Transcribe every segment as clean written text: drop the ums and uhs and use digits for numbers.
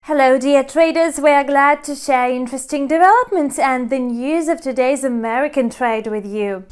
Hello dear traders, we are glad to share interesting developments and the news of today's American trade with you.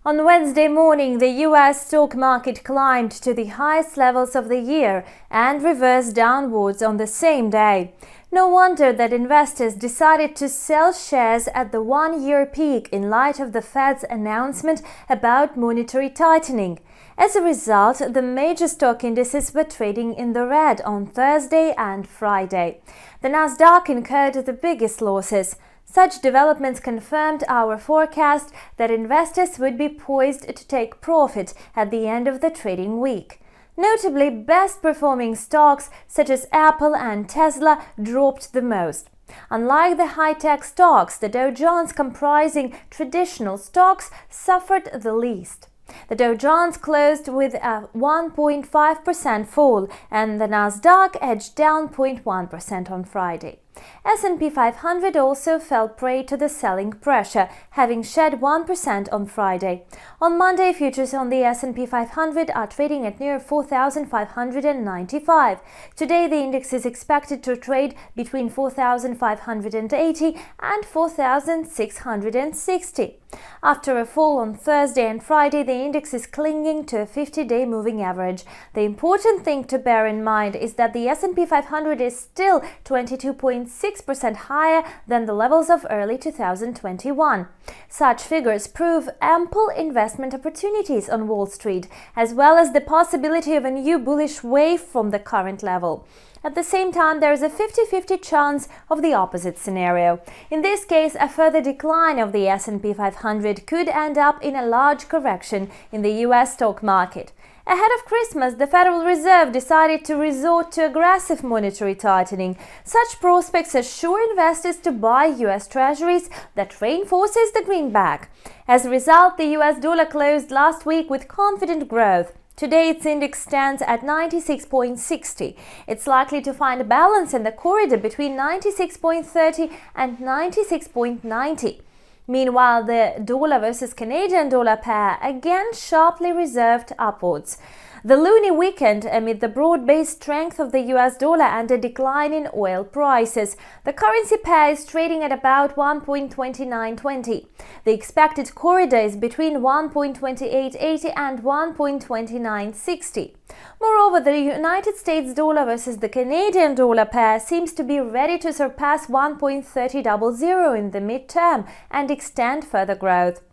On Wednesday morning, the US stock market climbed to the highest levels of the year and reversed downwards on the same day. No wonder that investors decided to sell shares at the one-year peak in light of the Fed's announcement about monetary tightening. As a result, the major stock indices were trading in the red on Thursday and Friday. The Nasdaq incurred the biggest losses. Such developments confirmed our forecast that investors would be poised to take profit at the end of the trading week. Notably, best-performing stocks such as Apple and Tesla dropped the most. Unlike the high-tech stocks, the Dow Jones, comprising traditional stocks, suffered the least. The Dow Jones closed with a 1.5% fall and the Nasdaq edged down 0.1% on Friday. S&P500 also fell prey to the selling pressure, having shed 1% on Friday. On Monday, futures on the S&P500 are trading at near 4,595. Today, the index is expected to trade between 4,580 and 4,660. After a fall on Thursday and Friday, the index is clinging to a 50-day moving average. The important thing to bear in mind is that the S&P 500 is still 22.6% higher than the levels of early 2021. Such figures prove ample investment opportunities on Wall Street, as well as the possibility of a new bullish wave from the current level. At the same time, there is a 50-50 chance of the opposite scenario. In this case, a further decline of the S&P 500 could end up in a large correction in the US stock market. Ahead of Christmas, the Federal Reserve decided to resort to aggressive monetary tightening. Such prospects assure investors to buy US Treasuries that reinforces the greenback. As a result, the US dollar closed last week with confident growth. Today, its index stands at 96.60. It's likely to find a balance in the corridor between 96.30 and 96.90. Meanwhile, the dollar versus Canadian dollar pair again sharply reversed upwards. The loony weekend amid the broad-based strength of the US dollar and a decline in oil prices. The currency pair is trading at about 1.2920. The expected corridor is between 1.2880 and 1.2960. Moreover, the United States dollar versus the Canadian dollar pair seems to be ready to surpass 1.3000 in the midterm and extend further growth.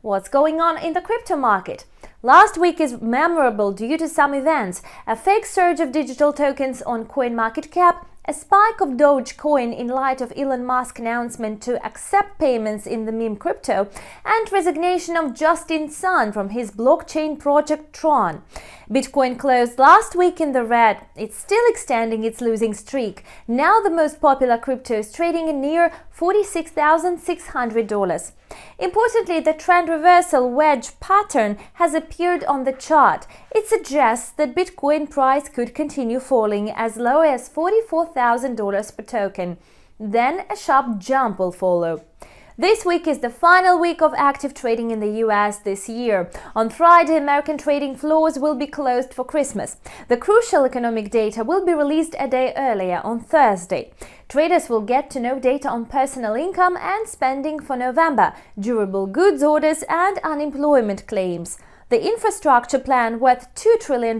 What's going on in the crypto market? Last week is memorable due to some events: a fake surge of digital tokens on CoinMarketCap, a spike of Dogecoin in light of Elon Musk's announcement to accept payments in the meme crypto, and resignation of Justin Sun from his blockchain project Tron. Bitcoin closed last week in the red. It's still extending its losing streak. Now the most popular crypto is trading in near $46,600. Importantly, the trend reversal wedge pattern has appeared on the chart. It suggests that Bitcoin price could continue falling as low as $44,000 per token. Then a sharp jump will follow. This week is the final week of active trading in the US this year. On Friday, American trading floors will be closed for Christmas. The crucial economic data will be released a day earlier, on Thursday. Traders will get to know data on personal income and spending for November, durable goods orders, and unemployment claims. The infrastructure plan, worth $2 trillion,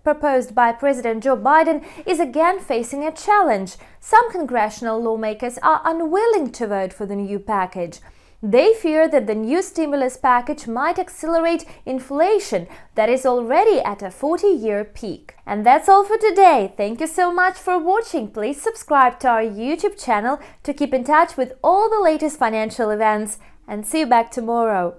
proposed by President Joe Biden, is again facing a challenge. Some congressional lawmakers are unwilling to vote for the new package. They fear that the new stimulus package might accelerate inflation that is already at a 40-year peak. And that's all for today. Thank you so much for watching. Please subscribe to our YouTube channel to keep in touch with all the latest financial events. And see you back tomorrow.